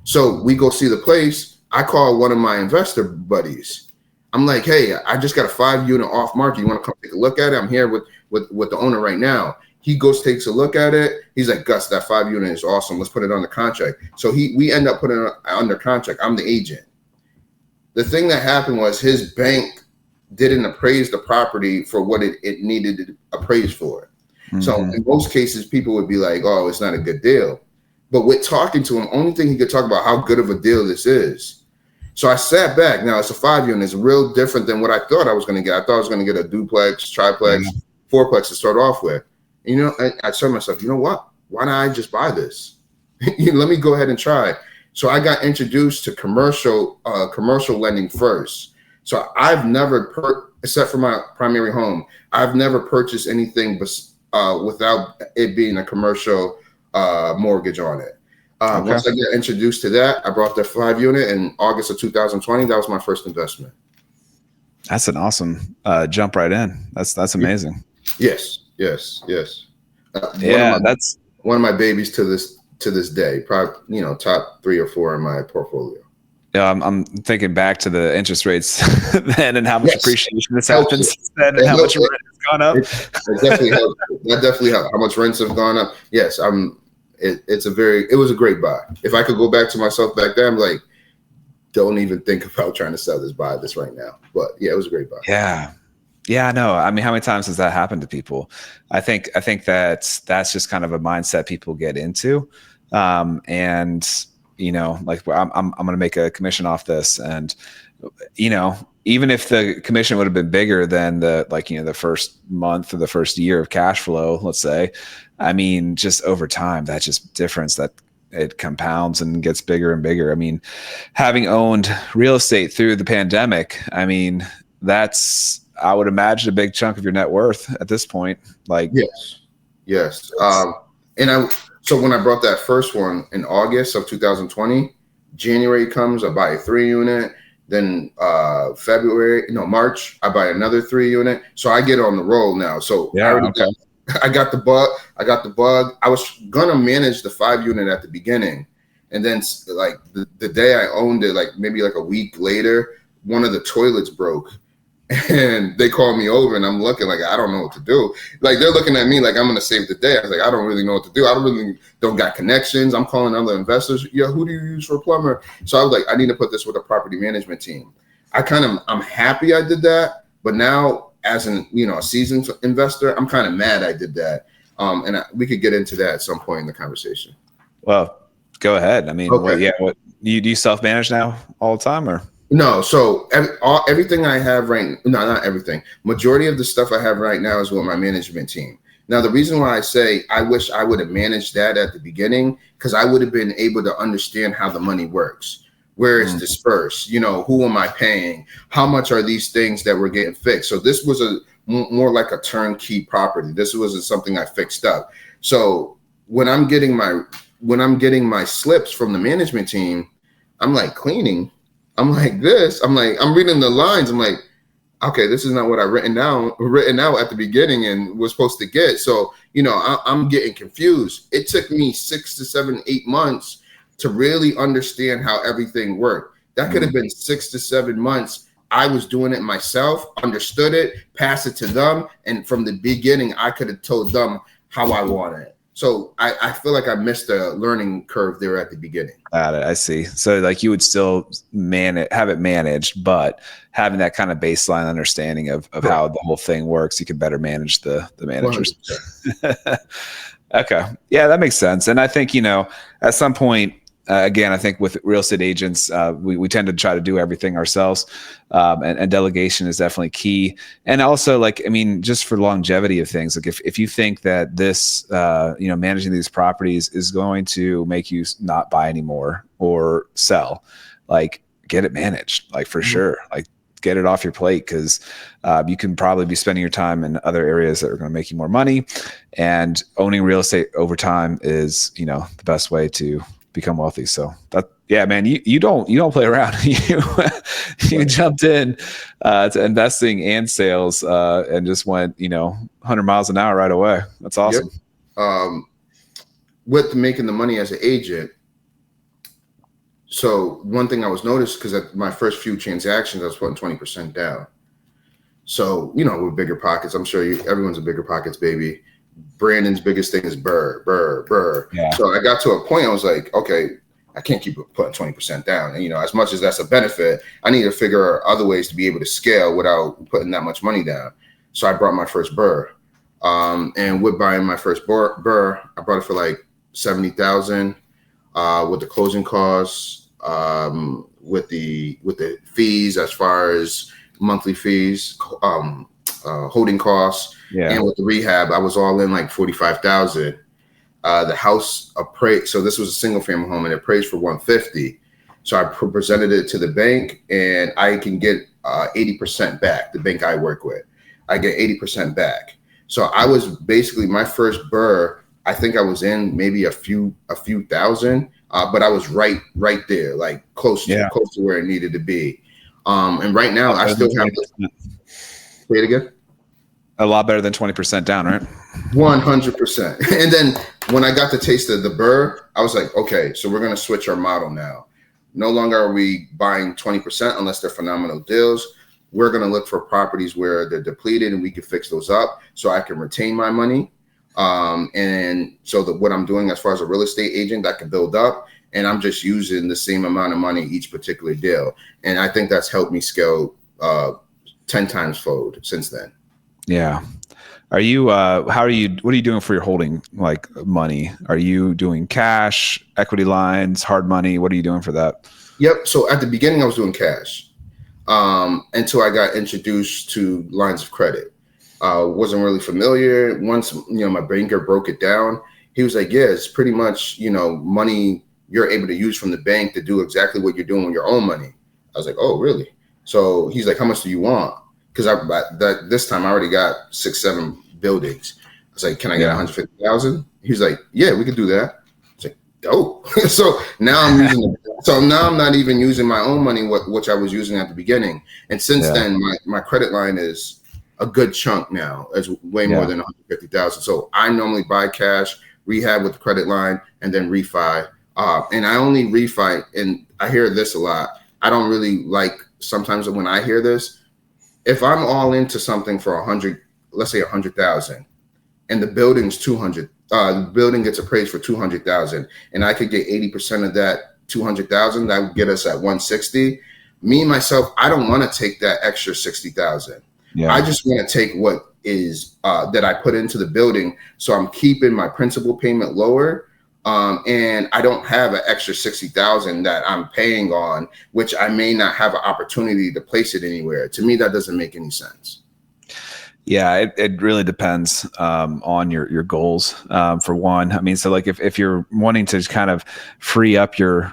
So we go see the place. I call one of my investor buddies. I'm like, hey, I just got a 5-unit off market. You want to come take a look at it? I'm here with the owner right now. He goes, takes a look at it. He's like, Gus, that 5 unit is awesome. Let's put it on the contract. So we end up putting it under contract. I'm the agent. The thing that happened was his bank didn't appraise the property for what it needed to appraise for. So in most cases, people would be like, oh, it's not a good deal. But with talking to him, only thing he could talk about how good of a deal this is. So I sat back. Now it's a 5 unit. It's real different than what I thought I was going to get. I thought I was going to get a duplex, triplex, fourplex to start off with. And, you know, I said to myself, you know what? Why don't I just buy this? Let me go ahead and try. So I got introduced to commercial lending first. So I've never, except for my primary home, I've never purchased anything without it being a commercial mortgage on it. Once I got introduced to that, I bought the 5 unit in August of 2020. That was my first investment. That's an awesome jump right in. That's amazing. Yes. That's one of my babies to this day. Probably, you know, top 3 or 4 in my portfolio. Yeah, I'm thinking back to the interest rates then and how much appreciation has happened since then and how much rent has gone up. It definitely helped. That definitely helped. How much rents have gone up. Yes, it was a great buy. If I could go back to myself back then, I'm like, don't even think about trying to buy this right now. But yeah, it was a great buy. Yeah, I know. I mean, how many times has that happened to people? I think that's just kind of a mindset people get into. And you know, like I'm going to make a commission off this. And, you know, even if the commission would have been bigger than the first month or the first year of cash flow, let's say, I mean, just over time, that just difference that it compounds and gets bigger and bigger. I mean, having owned real estate through the pandemic, I mean, that's, I would imagine, a big chunk of your net worth at this point. Like, yes. So when I brought that first one in August of 2020, January comes, I buy a 3 unit. Then March, I buy another 3 unit. So I get on the roll now. So I got the bug. I was gonna manage the 5 unit at the beginning, and then like the day I owned it, like maybe like a week later, one of the toilets broke. And they called me over, and I'm looking like I don't know what to do. Like they're looking at me like I'm gonna save the day. I was like, I don't really know what to do. Don't got connections. I'm calling other investors. Yeah, who do you use for a plumber? So I was like, I need to put this with a property management team. I'm happy I did that, but now as a seasoned investor, I'm kind of mad I did that. We could get into that at some point in the conversation. Well, go ahead. I mean, what do you self-manage now all the time, or? No, so everything I have not everything. Majority of the stuff I have right now is with my management team. Now, the reason why I say I wish I would have managed that at the beginning, because I would have been able to understand how the money works, where it's dispersed, who am I paying? How much are these things that were getting fixed? So this was more like a turnkey property. This wasn't something I fixed up. So when I'm getting my slips from the management team, I'm like cleaning. I'm like this. I'm reading the lines. I'm like, okay, this is not what I written out at the beginning and was supposed to get. So, I'm getting confused. It took me 6 to 7, 8 months to really understand how everything worked. That could have been 6 to 7 months. I was doing it myself, understood it, passed it to them. And from the beginning, I could have told them how I wanted it. So I feel like I missed a learning curve there at the beginning. Got it. I see. So like you would still have it managed, but having that kind of baseline understanding of how the whole thing works, you can better manage the managers. Okay. Yeah, that makes sense. And I think, at some point, again, I think with real estate agents, we tend to try to do everything ourselves. And delegation is definitely key. And also just for longevity of things, like if you think that this, managing these properties is going to make you not buy anymore or sell, like get it managed, like for sure, like get it off your plate. Cause you can probably be spending your time in other areas that are going to make you more money, and owning real estate over time is, the best way to become wealthy. So man, you don't play around. You jumped in to investing and sales and just went 100 miles an hour right away. That's awesome. Yep. With making the money as an agent, so one thing I was noticed, because at my first few transactions I was putting 20% down. So with BiggerPockets, I'm sure everyone's a BiggerPockets baby. Brandon's biggest thing is BRRRR. Yeah. So I got to a point, I was like, okay, I can't keep putting 20% down. And, as much as that's a benefit, I need to figure out other ways to be able to scale without putting that much money down. So I brought my first BRRRR. And with buying my first BRRRR, I bought it for like 70,000 with the closing costs, with the fees as far as monthly fees, holding costs, and with the rehab, I was all in like 45,000. The house appraised, so this was a single family home, and it appraised for 150. So I presented it to the bank, and I can get 80% back. The bank I work with, I get 80% back. So I was basically, my first BRRRR, I think I was in maybe a few thousand, but I was right there, like close to where it needed to be. And right now I still have. Say it again. A lot better than 20% down, right? 100%. And then when I got the taste of the BRRRR, I was like, okay, so we're going to switch our model now. No longer are we buying 20% unless they're phenomenal deals. We're going to look for properties where they're depleted and we can fix those up so I can retain my money. And so what I'm doing as far as a real estate agent, I can build up, and I'm just using the same amount of money each particular deal. And I think that's helped me scale 10 times fold since then. Yeah. Are you, what are you doing for your holding, like, money? Are you doing cash, equity lines, hard money? What are you doing for that? Yep. So at the beginning I was doing cash, until I got introduced to lines of credit. Wasn't really familiar. Once, my banker broke it down, he was like, yeah, it's pretty much, money you're able to use from the bank to do exactly what you're doing with your own money. I was like, oh, really? So he's like, how much do you want? Because this time I already got 6-7 buildings. I was like, can I get 150,000? He was like, yeah, we could do that. I was like, dope. So now I'm using now I'm not even using my own money, which I was using at the beginning. And since then, my credit line is a good chunk now. It's way more than 150,000. So I normally buy cash, rehab with the credit line, and then refi. And I only refi, and I hear this a lot. I don't really like, sometimes when I hear this, if I'm all into something for 100, let's say 100,000, and the building's 200, the building gets appraised for 200,000, and I could get 80% of that 200,000, that would get us at 160. Me, myself, I don't want to take that extra 60,000. I just want to take what is that I put into the building, so I'm keeping my principal payment lower. And I don't have an extra 60,000 that I'm paying on, which I may not have an opportunity to place it anywhere. To me, that doesn't make any sense. Yeah, it really depends on your goals. For one, I mean, so like if you're wanting to kind of free up your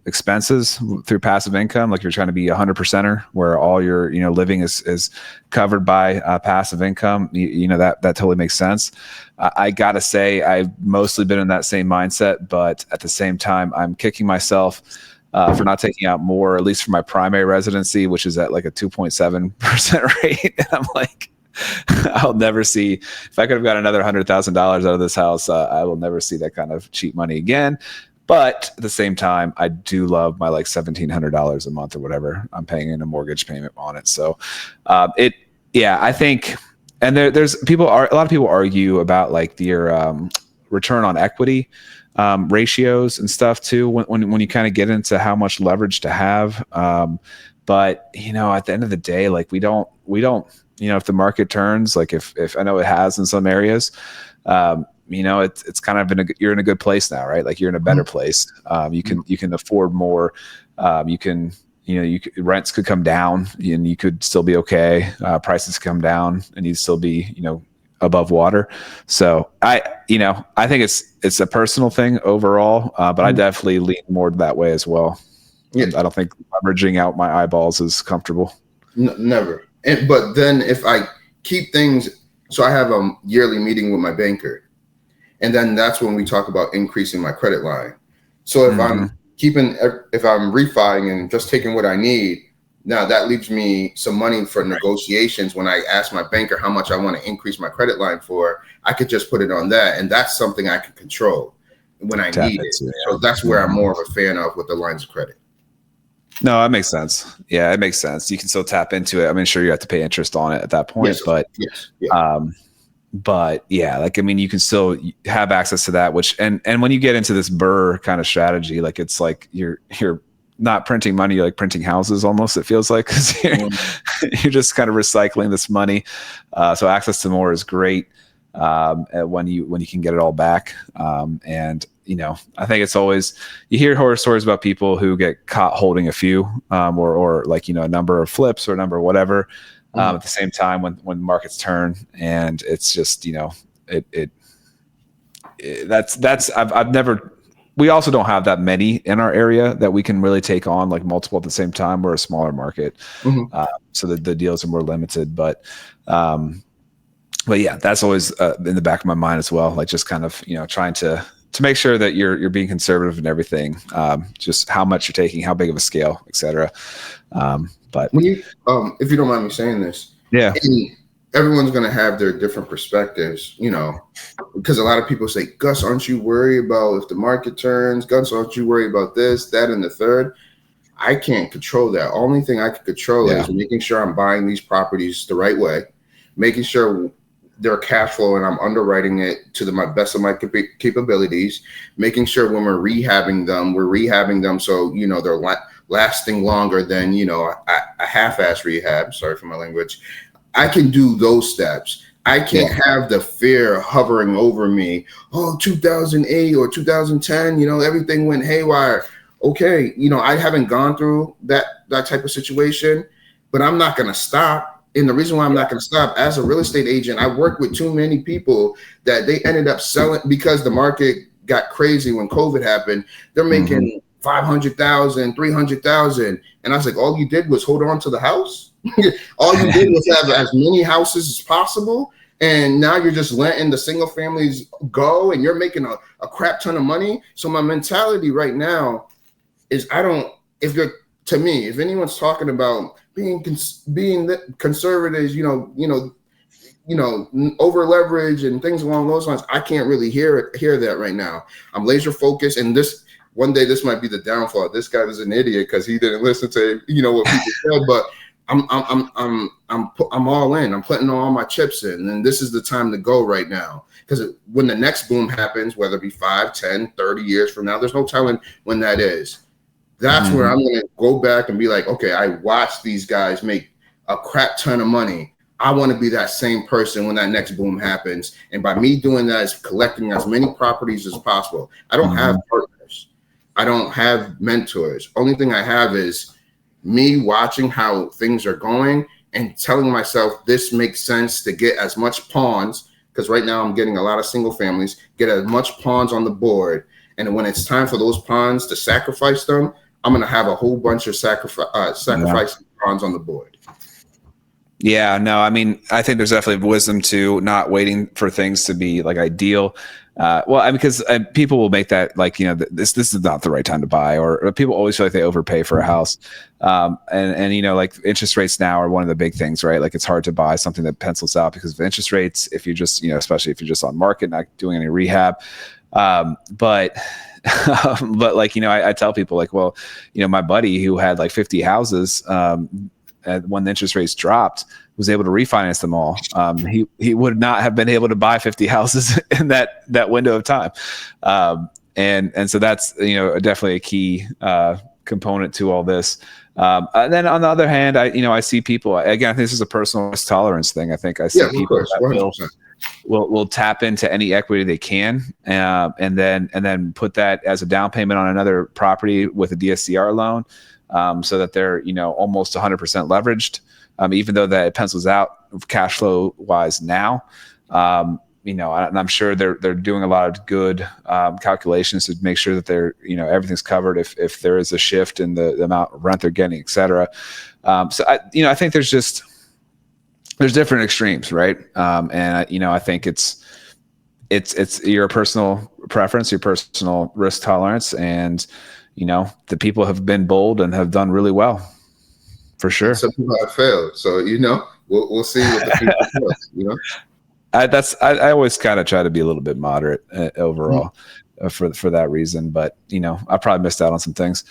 expenses through passive income, like you're trying to be 100%er, where all your living is covered by passive income, that totally makes sense. I gotta say, I've mostly been in that same mindset, but at the same time, I'm kicking myself for not taking out more, at least for my primary residency, which is at like a 2.7% rate. And I'm like, I'll never see, if I could have got another $100,000 out of this house, I will never see that kind of cheap money again. But at the same time, I do love my like $1,700 a month or whatever I'm paying in a mortgage payment on it. So I think, and a lot of people argue about like your return on equity ratios and stuff too, when you kind of get into how much leverage to have. But at the end of the day, like we don't, if the market turns, like if I know it has in some areas, it's kind of you're in a good place now, right? Like you're in a better place. You can afford more. Rents could come down and you could still be okay. Prices come down and you'd still be, above water. So I think it's a personal thing overall, but I definitely lean more that way as well. Yeah. I don't think leveraging out my eyeballs is comfortable. Never. But then if I keep things, so I have a yearly meeting with my banker, and then that's when we talk about increasing my credit line. So if I'm refining and just taking what I need, now that leaves me some money for negotiations. When I ask my banker how much I want to increase my credit line for, I could just put it on that. And that's something I can control when I need it. So that's where I'm more of a fan of with the lines of credit. No, that makes sense. Yeah, it makes sense. You can still tap into it. I mean, sure, you have to pay interest on it at that point, But yeah, like, I mean, you can still have access to that, which, and when you get into this BRRRR kind of strategy, like it's like you're not printing money, you're like printing houses almost, it feels like, because you're just kind of recycling this money. So access to more is great when you can get it all back. And I think it's always, you hear horror stories about people who get caught holding a few, or like, a number of flips or a number of whatever. At the same time, when markets turn, and it's just, I've never, we also don't have that many in our area that we can really take on like multiple at the same time. We're a smaller market. So the deals are more limited, but yeah, that's always in the back of my mind as well. Like just kind of, trying to make sure that you're being conservative in everything, just how much you're taking, how big of a scale, et cetera. But when you, if you don't mind me saying this, yeah, everyone's going to have their different perspectives, because a lot of people say, Gus, aren't you worried about if the market turns? Gus, aren't you worried about this, that, and the third? I can't control that. Only thing I can control is making sure I'm buying these properties the right way, making sure they're cash flow and I'm underwriting it to the best of my capabilities, making sure when we're rehabbing them so, they're lasting longer than, a half-ass rehab. Sorry for my language. I can do those steps. I can't have the fear hovering over me. Oh, 2008 or 2010, everything went haywire. Okay, I haven't gone through that type of situation, but I'm not going to stop. And the reason why I'm not going to stop, as a real estate agent, I worked with too many people that they ended up selling because the market got crazy when COVID happened. They're making 500,000, 300,000. And I was like, all you did was hold on to the house. All you did was have as many houses as possible. And now you're just letting the single families go and you're making a crap ton of money. So my mentality right now is if anyone's talking about being conservatives, over leverage and things along those lines, I can't really hear that right now. I'm laser focused, and one day this might be the downfall. This guy is an idiot because he didn't listen to what people said. But I'm all in. I'm putting all my chips in, and this is the time to go right now. Because when the next boom happens, whether it be 5, 10, 30 years from now, there's no telling when that is. That's where I'm going to go back and be like, okay, I watched these guys make a crap ton of money. I want to be that same person when that next boom happens. And by me doing that is collecting as many properties as possible. I don't have partners. I don't have mentors. Only thing I have is me watching how things are going and telling myself this makes sense to get as much pawns, because right now I'm getting a lot of single families, get as much pawns on the board. And when it's time for those pawns to sacrifice them, I'm going to have a whole bunch of sacrificing pawns on the board. Yeah, no, I mean, I think there's definitely wisdom to not waiting for things to be like ideal. Because people will make that like, this is not the right time to buy, or people always feel like they overpay for a house. And like interest rates now are one of the big things, right? Like it's hard to buy something that pencils out because of interest rates. If you just, especially if you're just on market, not doing any rehab. But like, I tell people like, well, my buddy who had like 50 houses, when the interest rates dropped, was able to refinance them all. He would not have been able to buy 50 houses in that window of time. And so that's, definitely a key component to all this. And then on the other hand, I see people, again, I think this is a personal risk tolerance thing. I think I see people that will tap into any equity they can, and then put that as a down payment on another property with a DSCR loan, so that they're almost 100% leveraged, even though that it pencils out cash flow wise now. And I'm sure they're doing a lot of good calculations to make sure that they're everything's covered if there is a shift in the amount of rent they're getting, et cetera. So I think there's different extremes, right? And I think it's your personal preference, your personal risk tolerance, and the people have been bold and have done really well, for sure. Some people have failed, so we'll see what the people fail. I always kind of try to be a little bit moderate overall for that reason, but I probably missed out on some things.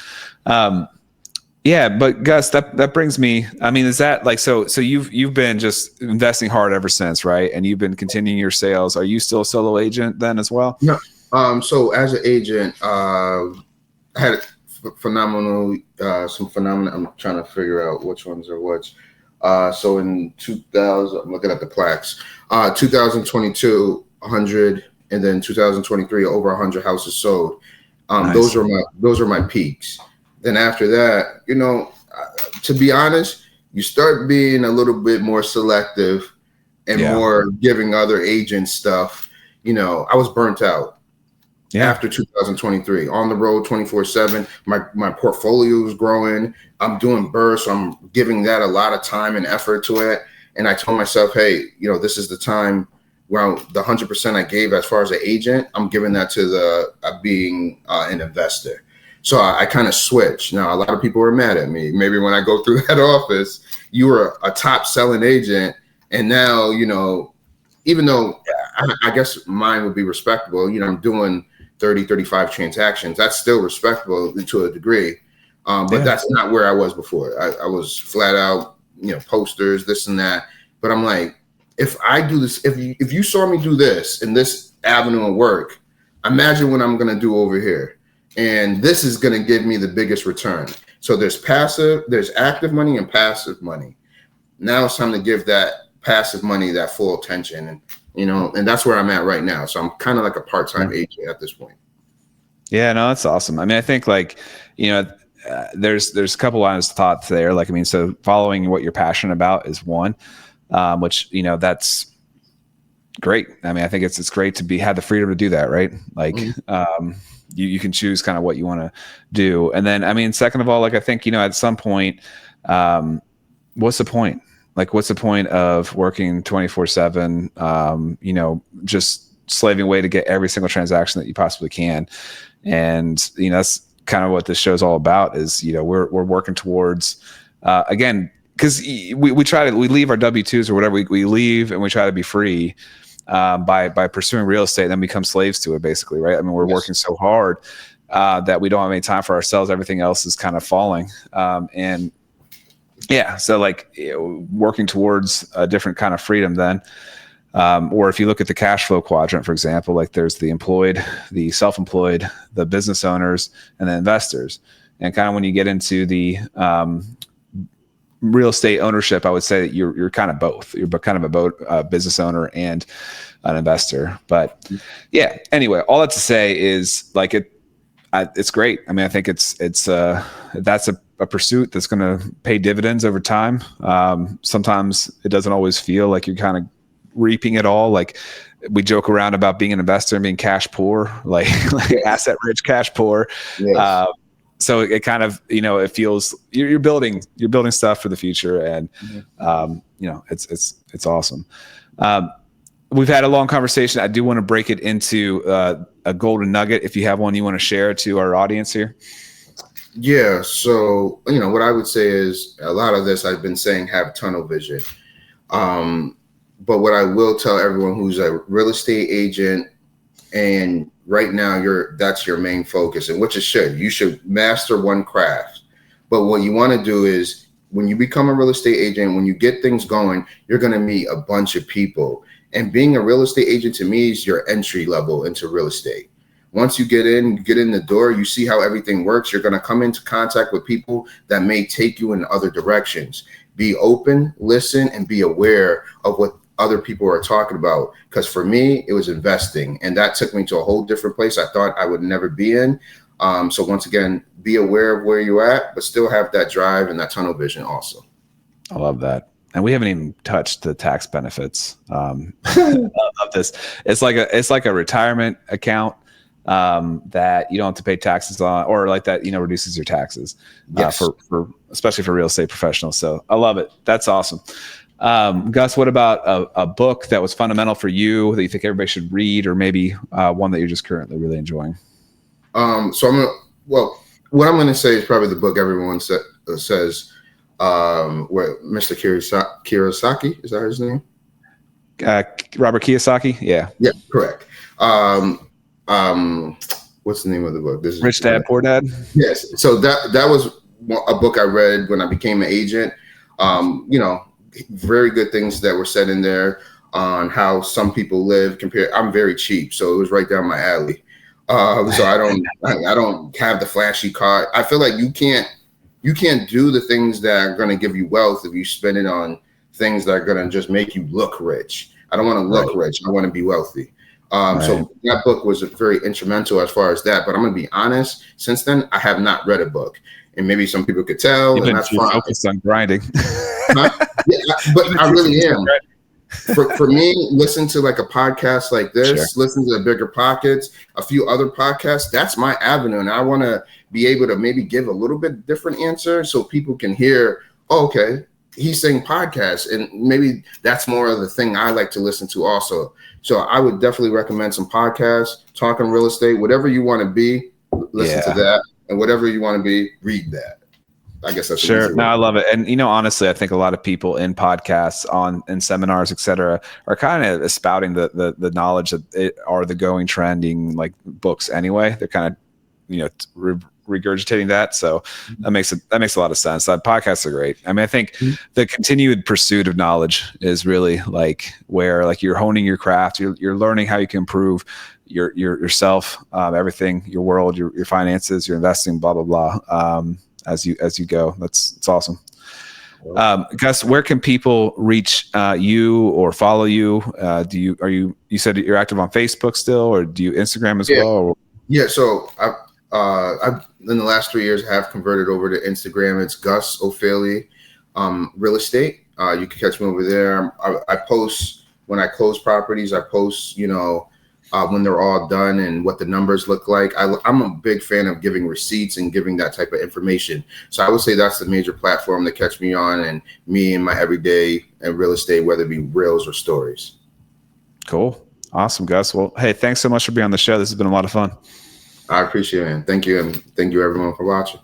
Yeah, but Gus, that brings me. I mean, is that like so? So you've been just investing hard ever since, right? And you've been continuing your sales. Are you still a solo agent then as well? No. So as an agent, I had phenomenal, some phenomenal. I'm trying to figure out which ones are which. So in 2000, I'm looking at the plaques. 2022, 100, and then 2023, over 100 houses sold. Nice. Those are my peaks. Then after that, to be honest, you start being a little bit more selective and more giving other agents stuff. I was burnt out. After 2023, on the road 24/7, my portfolio was growing. I'm doing BRRRR, so I'm giving that a lot of time and effort to it. And I told myself, hey, this is the time where the 100% I gave as far as an agent, I'm giving that to the being an investor. So I kind of switched. Now, a lot of people were mad at me. Maybe when I go through that office, you were a top selling agent, and now even though I guess mine would be respectable, I'm doing 30, 35 transactions. That's still respectable to a degree. But that's not where I was before. I was flat out, posters, this and that. But I'm like, if I do this, if you saw me do this in this avenue of work, imagine what I'm going to do over here. And this is going to give me the biggest return. So there's active money and passive money. Now it's time to give that passive money that full attention. And and that's where I'm at right now. So I'm kind of like a part-time agent at this point. Yeah, no, that's awesome. I mean, I think there's a couple lines of thought there. Like, I mean, so following what you're passionate about is one, which, that's great. I mean, I think it's great to have the freedom to do that, right? Like, you can choose kind of what you want to do. And then, I mean, second of all, like, I think, at some point, what's the point? Like, what's the point of working 24/7, just slaving away to get every single transaction that you possibly can? And, that's kind of what this show's all about is, we're working towards, again, because we leave our W-2s or whatever, we leave and we try to be free by pursuing real estate and then become slaves to it, basically, right? I mean, we're working so hard that we don't have any time for ourselves. Everything else is kind of falling. So like working towards a different kind of freedom then. Or if you look at the cash flow quadrant, for example, like there's the employed, the self-employed, the business owners, and the investors. And kind of when you get into the real estate ownership, I would say that you're kind of both. You're kind of a business owner and an investor. But yeah, anyway, all that to say is like it's great. I mean, I think that's a pursuit that's going to pay dividends over time. Sometimes it doesn't always feel like you're kind of reaping it all. Like we joke around about being an investor and being cash poor, like asset rich, cash poor. Yes. So it kind of, it feels you're building stuff for the future, and it's awesome. We've had a long conversation. I do want to break it into a golden nugget. If you have one you want to share to our audience here. Yeah. So, what I would say is a lot of this I've been saying have tunnel vision. But what I will tell everyone who's a real estate agent and right now that's your main focus, and which you should master one craft. But what you want to do is when you become a real estate agent, when you get things going, you're going to meet a bunch of people. And being a real estate agent to me is your entry level into real estate. Once you get in the door, you see how everything works. You're going to come into contact with people that may take you in other directions. Be open, listen, and be aware of what other people are talking about. Because for me, it was investing, and that took me to a whole different place I thought I would never be in. So once again, be aware of where you're at, but still have that drive and that tunnel vision also. I love that. And we haven't even touched the tax benefits of this. It's like a retirement account that you don't have to pay taxes on, or like that, reduces your taxes. Yes. For especially for real estate professionals. So I love it. That's awesome. Gus, what about a book that was fundamental for you that you think everybody should read, or maybe one that you're just currently really enjoying? What I'm going to say is probably the book everyone says, where Mr. Kiyosaki, is that his name? Robert Kiyosaki. Yeah. Yeah, correct. What's the name of the book? This is Rich Dad, Poor Dad. Yes. So that was a book I read when I became an agent. Very good things that were said in there on how some people live compared. I'm very cheap, so it was right down my alley. So I don't have the flashy car. I feel like you can't do the things that are going to give you wealth if you spend it on things that are going to just make you look rich. I don't want to look rich. I want to be wealthy. So that book was very instrumental as far as that. But I'm going to be honest. Since then, I have not read a book, and maybe some people could tell. You're focused on grinding. Yeah, but I really am. For me, listen to like a podcast like this, listen to the BiggerPockets, a few other podcasts. That's my avenue, and I want to be able to maybe give a little bit different answer so people can hear. Oh, okay, he's saying podcasts, and maybe that's more of the thing I like to listen to also. So I would definitely recommend some podcasts, talking real estate, whatever you want to be, listen to that, and whatever you want to be, read that. I guess that's sure. No, I love it. And, honestly, I think a lot of people in podcasts, in seminars, et cetera, are kind of espouting the knowledge that are the going trending like books anyway. They're kind of, regurgitating that. So that makes a lot of sense. Podcasts are great. I mean, I think the continued pursuit of knowledge is really like where like you're honing your craft, you're learning how you can improve yourself, everything, your world, your finances, your investing, blah, blah, blah. As you go. It's awesome. Gus, where can people reach you or follow you? You said you're active on Facebook still, or do you Instagram as well? Or? Yeah. So I've in the last 3 years have converted over to Instagram. It's Gus Ofili, real estate. You can catch me over there. I post when I close properties. I post, when they're all done and what the numbers look like. I'm a big fan of giving receipts and giving that type of information. So I would say that's the major platform to catch me on, and me and my everyday in real estate, whether it be reels or stories. Cool. Awesome, Gus. Well, hey, thanks so much for being on the show. This has been a lot of fun. I appreciate it. And thank you everyone for watching.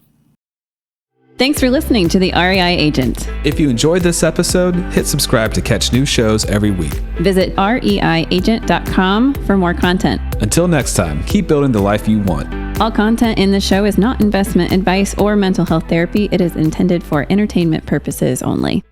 Thanks for listening to the REI Agent. If you enjoyed this episode, hit subscribe to catch new shows every week. Visit reiagent.com for more content. Until next time, keep building the life you want. All content in the show is not investment advice or mental health therapy. It is intended for entertainment purposes only.